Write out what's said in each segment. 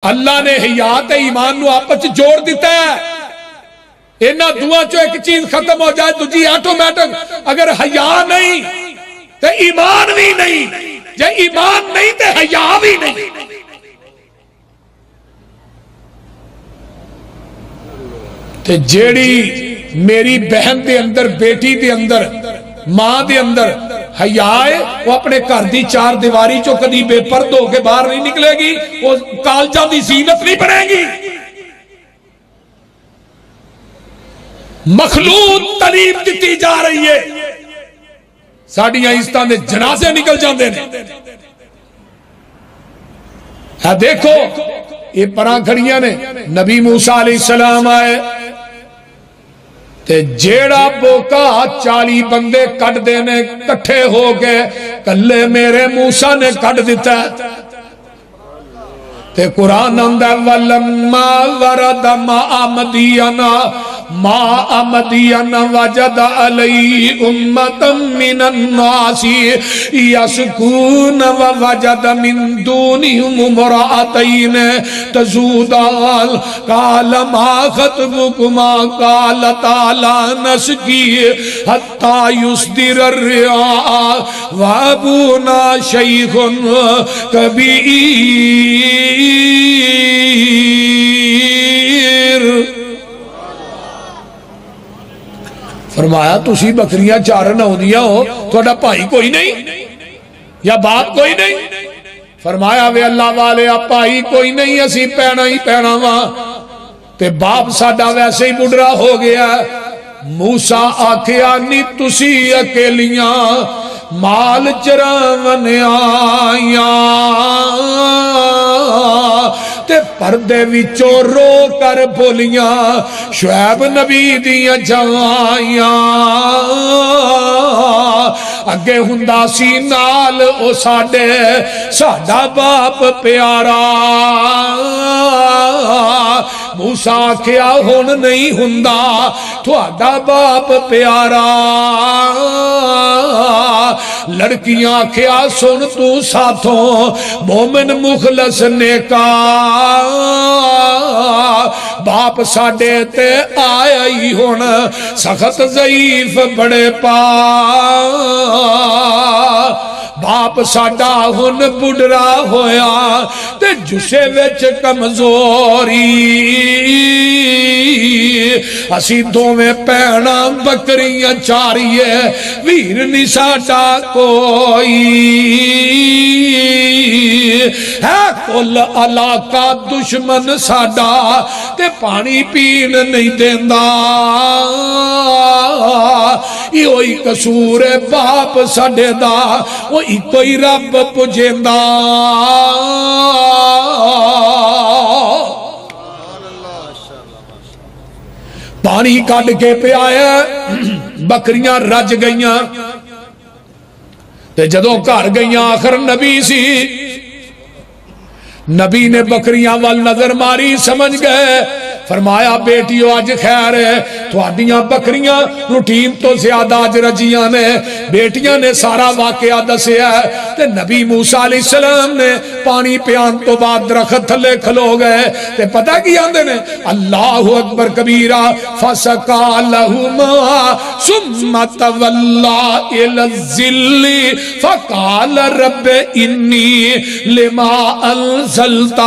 اللہ نے حیات ایمان نو آپس جوڑ دیتا ہے۔ انہاں دعا چو ایک چیز ختم ہو جائے تجھے آٹومیٹک، اگر حیا نہیں تو ایمان بھی نہیں، جے ایمان نہیں تو حیا بھی نہیں۔ تے جیڑی میری بہن دے اندر، بیٹی دے اندر، ماں دے اندر حیا ہے، وہ اپنے گھر دی چار دیواری چو کدی بے پرد ہو کے باہر نہیں نکلے گی، وہ کالجاں دی زینت نہیں بنے گی۔ مخلوط تعلیم دیتی جا رہی ہے، ساڑیاں عزتاں دے جنازے نکل جاندے نے۔ دیکھو یہ پراں کھڑیاں نے، نبی موسیٰ علیہ السلام آئے تے جیڑا بوکا 40 بندے کٹ دینے کٹھے ہو گئے، کلے میرے موسیٰ نے کٹ دیتا ہے۔ تے قرآن اندر وَلَمَّا وَرَدَ مَاءَ مَدْيَنَ وَجَدَ عَلَيْهِ أُمَّةً مِّنَ النَّاسِ يَسْقُونَ وَوَجَدَ مِن دُونِهِمُ امْرَأَتَيْنِ تَذُودَانِ قَالَ مَا خَطْبُكُمَا قَالَتَا لَا نَسْقِي حَتَّى يُصْدِرَ الرِّعَاءُ وَأَبُونَا شَيْخٌ كَبِيرٌ۔ فرمایا تسی بکریاں چارن آؤندیاں ہو، تھوڑا بھائی کوئی نہیں یا باپ کوئی نہیں؟ فرمایا وے اللہ والے بھائی کوئی نہیں، اسی پینا ہی پینا وہاں، تے باپ ساڈا ویسے ہی بڑھرا ہو گیا۔ موسیٰ آکھیا نی تسی اکیلیاں مال چراون آیاں، تے پردے وچوں رو کر بولیاں شعیب نبی دیاں جائیاں، اگے ہندا سی نال او ساڈا باپ پیارا۔ موسیٰ کیا ہن نہیں ہندا تھوڑا باپ پیارا۔ لڑکیاں کیا سن تو ساتھوں مومن مخلص نیکا، باپ ساڈے تے آیا ہی ہن سخت ضعیف بڑے پا، باپ ساڈا ہن بڑھرا ہویا تے جسے وچ کمزوری، اسی دوویں پینا بکریاں چاریے ویر نہیں ساڈا کوئی، ہے کل علاقہ دشمن ساڈا تے پانی پین نہیں دیندا، یہ قصور باپ ساڈے دا، وہ کوئی رب پجیندا۔ پانی کڈ کے پیایا، بکریاں رج گئیاں، تے جدوں گھر گئیاں آخر نبی سی، نبی نے بکریاں وال نظر ماری، سمجھ گئے، فرمایا بیٹیو آج خیر ہے، تھوڑیاں بکریاں روٹین تو زیادہ آج رجیاں نے۔ بیٹیاں نے سارا واقعہ دسیا ہے، تے نبی موسیٰ علیہ السلام نے پانی پیان تو بعد درخت تھلے کھلو گئے، تے پتہ کی آندے نے اللہ اکبر کبیرہ، فَسَقَا لَهُمَا ثُمَّ تَوَلَّىٰ إِلَى الظِّلِّ فَقَالَ رَبِّ إِنِّي لِمَا أَنزَلْتَ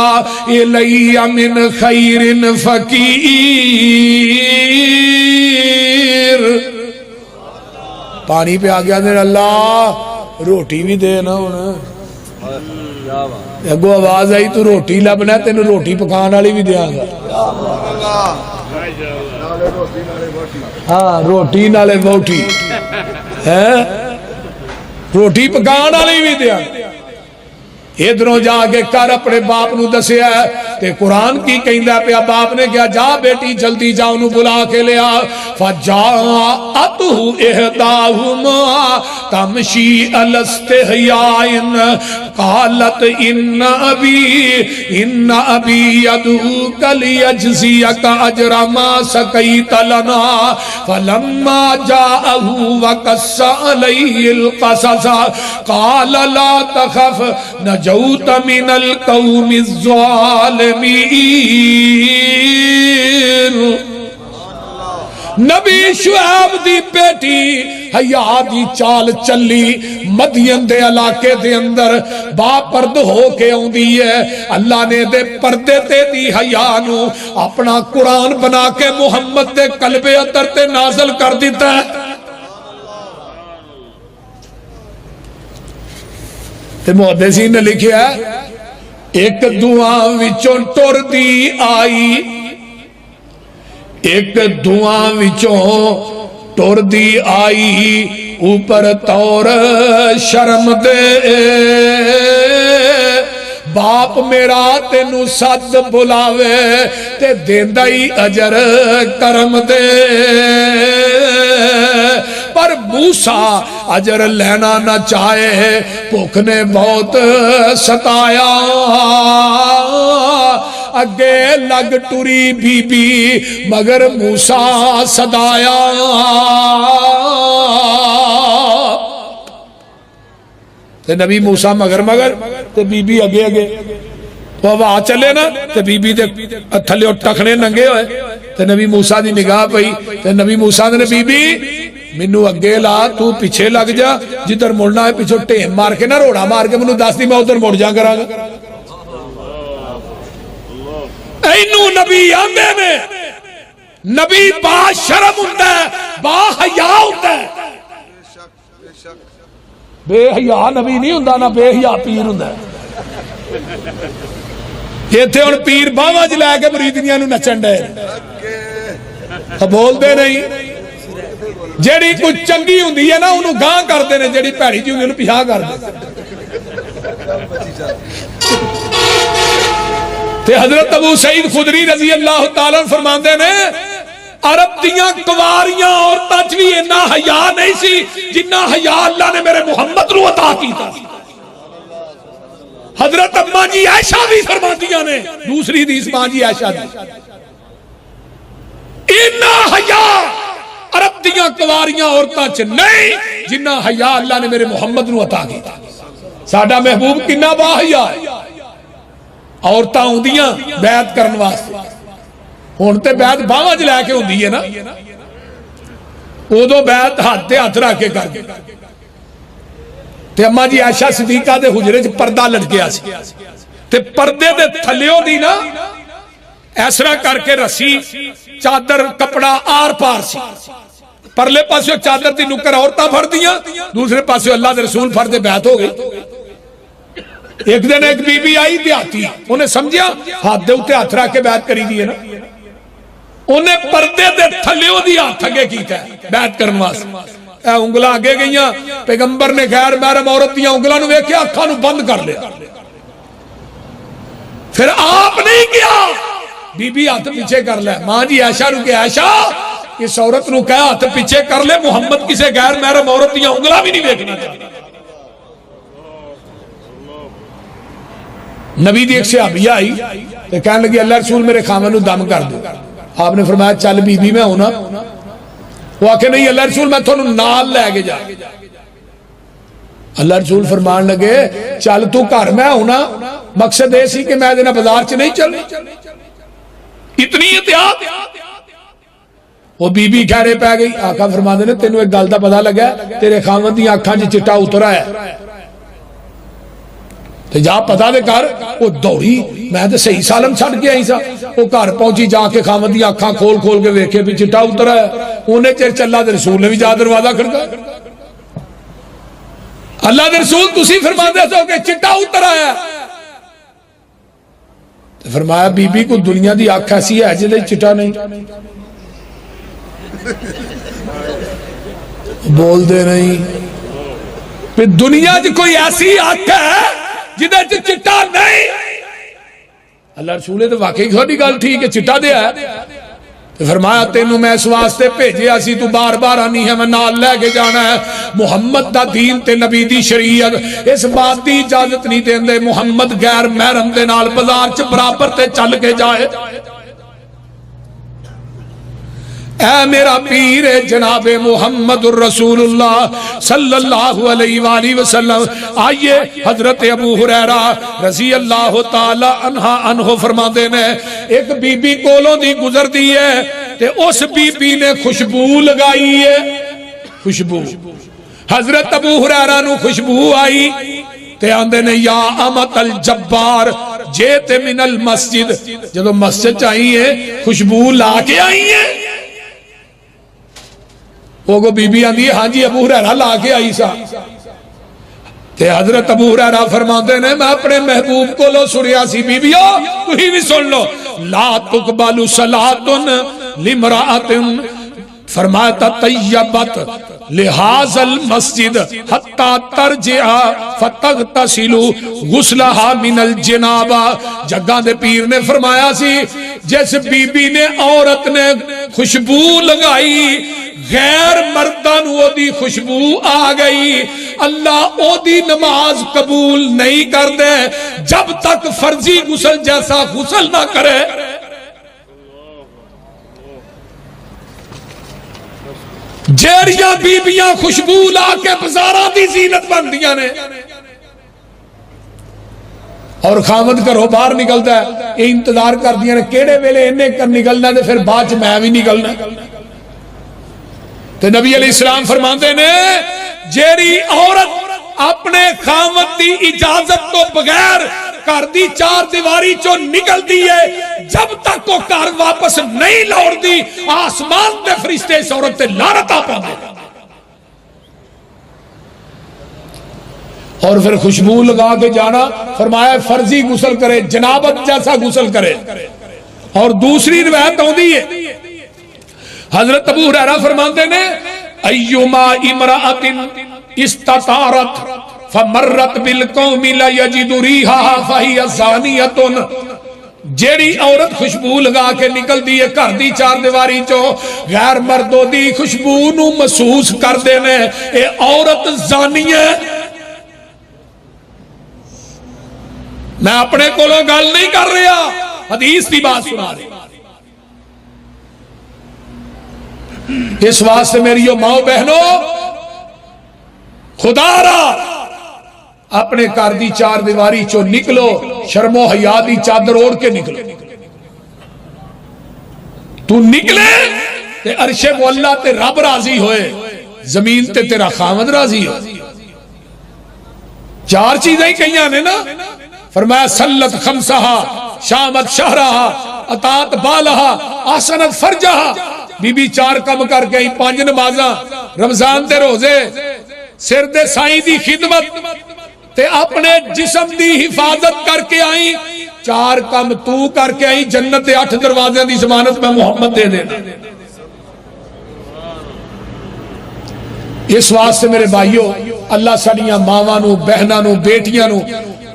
إِلَيَّ مِنْ خَيْرٍ فَقِيرٌ۔ پانی پہ آگیا دے اللہ روٹی بھی دے نا ہونا، اگو آواز آئی تو روٹی لبنا ہے، تینو روٹی پکان والی بھی دیا گا، ہاں روٹی نالے بوٹی روٹی پکان والی بھی دیا گا۔ ادھروں جا کے کر اپنے باپ نو دسیا ہے، تے قرآن کی کہندا پیا، باپ نے کہا جا بیٹی جلدی جا انہوں بلا کے لیا، فَجَاءَتْهُ إِحْدَاهُمَا تَمْشِي عَلَى اسْتِحْيَاءٍ قَالَتْ إِنَّ أَبِي يَدْعُوكَ لِيَجْزِيَكَ أَجْرَ مَا سَقَيْتَ لَنَا فَلَمَّا جَاءَهُ وَقَصَّ عَلَيْهِ الْقَصَصَ قَالَ لَا تَخَفْ نجوت من القوم الظالمین۔ نبی شعیب دی بیٹی حیا دی چال چلی مدین دے علاقے دے اندر با پرد ہو کے آندی ہے۔ اللہ نے دے پردے تے دی حیا نو اپنا قرآن بنا کے محمد دے قلب اندر تے نازل کر دیتا ہے۔ تے محدثین نے لکھیا ہے ایک دعا وچوں ٹر دی آئی، ایک دعا وچوں ٹر دی آئی، اوپر طور شرم دے باپ میرا تینو سد بلاوے تے دیندا ہی اجر کرم دے، پر موسیٰ اجر لینا نہ چاہے، بھوک نے بہت ستایا، اگے لگ ٹری بی بی مگر موسیٰ صدایا۔ تے نبی موسیٰ مگر تے بی بی اگے تو ہوا چلے نا تے بی بی دے تھلے ٹکھنے ننگے ہوئے تے نبی موسیٰ دی نگاہ پئی تے نبی موسیٰ نے بی بی منو اگے لا، تو پیچھے لگ جا، جدھر مڑنا ہے پیچھو ٹیم مار کے نہ روڑا مار کے منو دس دی میں ادھر مڑ جا کراں گا۔ اینو نبی آندے میں نبی با شرم ہوتا ہے، با حیا ہوتا ہے۔ بے حیا نبی نہیں ہوتا، نہ بے حیا پیر ہوتا ہے۔ یہ تھے ان پیر باواں جلے کے مریدیاں نو نچن دے، بول دے نہیں۔ جیڑی کچھ چنگی ہوندی ہے نا انہوں گاں کر دینے، جیڑی پیڑی جی ہوندی انہوں پیہا کر دے۔ تے حضرت ابو سعید خدری رضی اللہ تعالیٰ فرماندے نے عرب دیاں کواریاں اور تجوی انہا حیا نہیں سی جنہا حیا اللہ نے میرے محمد رو عطا کی تھا۔ حضرت اماں جی عائشہ بھی فرماندیاں نے، دوسری حدیث ماں جی عائشہ دی، انہا حیا عرب دیاں کواریاں عورتاں چ نہیں جنہا حیا اللہ نے میرے محمد رو عطا کی تھا۔ ساڈا محبوب کنا با حیا ہے، عورتاں ہوندیاں بیعت کرن واسطے، ہن تے بیعت باواں جلے کے ہوندی ہے نا، اودوں بیعت ہاتھ تے ہاتھ رکھ کے کر کے۔ تے اماں جی عائشہ صدیقہ دے حجرے چ پردہ لٹکیا سی، تے پردے دے تھلیوں دی نا ایسرا کر کے رسی چادر کپڑا آر پار سی، پرلے پاسے چادر دی نکر عورتاں پھڑ دیاں، دوسرے پاسے اللہ دے رسول پھڑ دے بیعت ہو گئی۔ ایک دن ایک بی بی آئی دیاتی، انہیں سمجھیا ہاتھ دے اتے ہاتھ رکھ کے بیعت کری دی ہے نا، انہیں پردے دے تھلیوں دی ہاتھ اگے کیتا ہے بیعت کرن واسطے۔ اے انگلاں اگے گئیاں، پیغمبر نے غیر محرم عورت دیاں انگلاں نو ویکھیا اکھاں نو بند کر لیا، پھر آپ نہیں کیا، بی بی ہاتھ پیچھے کر لے۔ ماں جی عائشہ رو کہ عائشہ اس عورت نو کہا ہاتھ پیچھے کر لے، محمد کسے غیر محرم عورت دیاں انگلاں بھی نہیں ویکھنا چاہتا۔ نبی دی ایک صحابیہ آئی تو کہنے لگی اللہ رسول میرے خامن نو دم کر دو۔ آپ نے فرمایا چل بی بی میں ہونا، وہ آکے نہیں اللہ رسول میں تھوڑا نال لے کے جا۔ اللہ رسول فرمان لگے چل تو گھر میں ہونا، مقصد ایسی کہ میں دینا بازار چ نہیں چل، اتنی احتیاط۔ وہ بی بی کہرے پہ گئی، آقا فرما دینے تینوں ایک گل دا پتہ لگا تیرے خامن دی آنکھاں جی چٹا اترا ہے، تو جا پتہ دے کر۔ وہ دوڑی، میں تو صحیح سالم چھڑ کے آئی سا، وہ گھر پہنچی جا کے خامن دی آنکھاں کھول کے ویکھے بھی چٹا اترا ہے۔ انہیں چر چلا دے رسول نے بھی جا دروازہ کھڑکا، اللہ دے رسول تسی فرما دے سو کہ چٹا اترا ہے۔ فرمایا بی بی کو دنیا دی آنکھ ایسی ہے جلے چٹا نہیں، بول دے نہیں، پھر دنیا جی کوئی ایسی آنکھ ہے جدے چٹا نہیں۔ اللہ رسول تو واقعی تھوڑی گل ٹھیک ہے، چٹا دیا ہے۔ فرمایا تینوں میں اس واسطے بھیجے اسی تو بار بار آنی ہے، میں نال لے کے جانا ہے۔ محمد دا دین تے نبی دی شریعت اس بات دی اجازت نہیں دیندے محمد غیر محرم دے نال بازار چ برابر تے چل کے جائے۔ اے میرا پیر جناب محمد الرسول اللہ صلی اللہ علیہ وآلہ وسلم. آئیے حضرت ابو ہریرہ رضی اللہ تعالی عنہ فرما دینے ایک بی بی کولوں دی گزر دی ہے تے اس بی بی نے خوشبو لگائی ہے. خوشبو حضرت ابو ہریرہ نو خوشبو آئی تے آندے نے یا امت الجبار جیت من المسجد. جدو مسجد چاہیے خوشبو لا کے آئی ہے. وہ کو بی بی آندھی ہے ہاں جی ابو ہریرہ لا کے آئی سا. تے حضرت ابو ہریرہ فرماتے ہیں میں اپنے محبوب کو لو سنیا سی بی بیو تو ہی بھی سن لو. لا تقبل صلاۃ لامرأۃ فرمایا طیبت لہذا المسجد حتی ترجع فتغتسل غسلها من الجنابہ. جگہ دے پیر نے فرمایا سی جس بی بی نے عورت نے خوشبو لگائی غیر مردان وہ دی خوشبو آ گئی اللہ او دی نماز قبول نہیں کر دے جب تک فرضی غسل جیسا غسل نہ کرے. جیڑیاں بیبیاں خوشبو لا کے بازاراں دی زینت بن دیاں نے اور خامد گھروں باہر نکلتا ہے یہ انتظار کر دیا نے کیڑے ویلے انہیں کر نکلنا ہے پھر بعد چ میں بھی نکلنا. تو نبی علیہ السلام فرماتے نے جیڑی عورت اپنے خامد دی اجازت تو بغیر گھر دی چار دیواری چو نکل دی ہے جب تک وہ گھر واپس نہیں لوٹ دی آسمان دے فرشتے اس عورت تے لعنت آ پاندے. اور پھر خوشبو لگا کے جانا فرمایا فرضی غسل کرے جنابت جیسا غسل کرے. اور دوسری روایت ہوندی ہے حضرت ابو ہریرہ فرماتے نے ایما امرأۃ استطارت فمرت بالقوم لا یجد ریحها فہی زانیۃ. جیڑی عورت خوشبو لگا کے نکل دی ہے گھر دی چار دیواری چو غیر مردوں دی خوشبو نو محسوس کر دینے اے عورت زانی ہے. میں اپنے کولوں گل نہیں کر رہا حدیث کی بات سنا رہا. اس واسطے میری ماں بہنوں خدا را اپنے گھر دی چار دیواری چو نکلو شرم و حیا دی چادر اوڑھ کے نکلو. تو نکلے تے عرش مولا تے رب راضی ہوئے زمین تے تیرا خامد راضی ہو. چار چیزیں ہی کہیں نے نا فرمایا سلت خمسہا شامت شہرہا اطاعت بالہا آسنت فرجہا. بی بی چار کم کر کے 5 نمازاں رمضان دے روزے سر دے سائیں دی خدمت تے اپنے جسم دی حفاظت کر کے آئیں 4 کم تو کر کے آئیں جنت دے 8 دروازے دی ضمانت میں محمد دے دینا. اس واسطے میرے بھائیو اللہ ساڈیاں ماواں نو بہناں نو بیٹیاں نو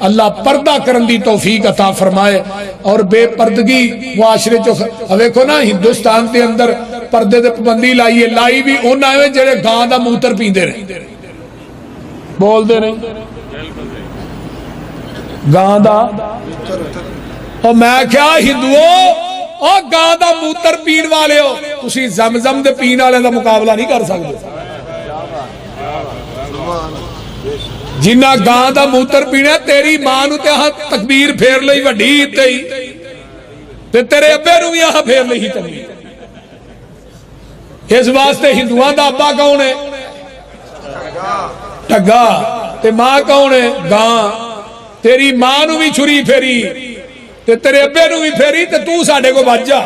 اللہ پردہ کرن دی توفیق عطا فرمائے اور بے پردگی معاشرے چو ویکھو نا ہندوستان دے اندر پردے تے پابندی لائی ہے لائی بھی انہاں نے جڑے گاں دا موتر پیندے رہے بول دے نہیں گاں دا اور میں کیا ہندوؤ اور گاں دا موتر پین والے ہو تسی زمزم دے پین والے دا مقابلہ نہیں کر سکتے. جنہ گاں دا موتر پینا تیری ماں نو تے ہاں تکبیر پھیر لئی وڈی تے تیرے ابے نو بھی ہاں پھیر لئی تکبیر. اس واسطے ہندوؤں دا ابا کون ہے ٹگا تے ماں کون ہے گاں. تیری ماں نو بھی چھری پھیری تے تیرے ابے نو بھی پھیری تے تو ساڈے کو بچ جا.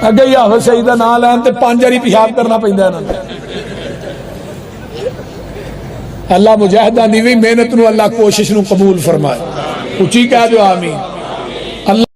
اگے یاہوہ سیدہ نہ لین تے 5 واری پیشاب کرنا پیندا ہے نا. اللہ مجاہدہ نیوی محنت نو اللہ کوشش نو قبول فرمائے. اچھی کہہ دو آمین.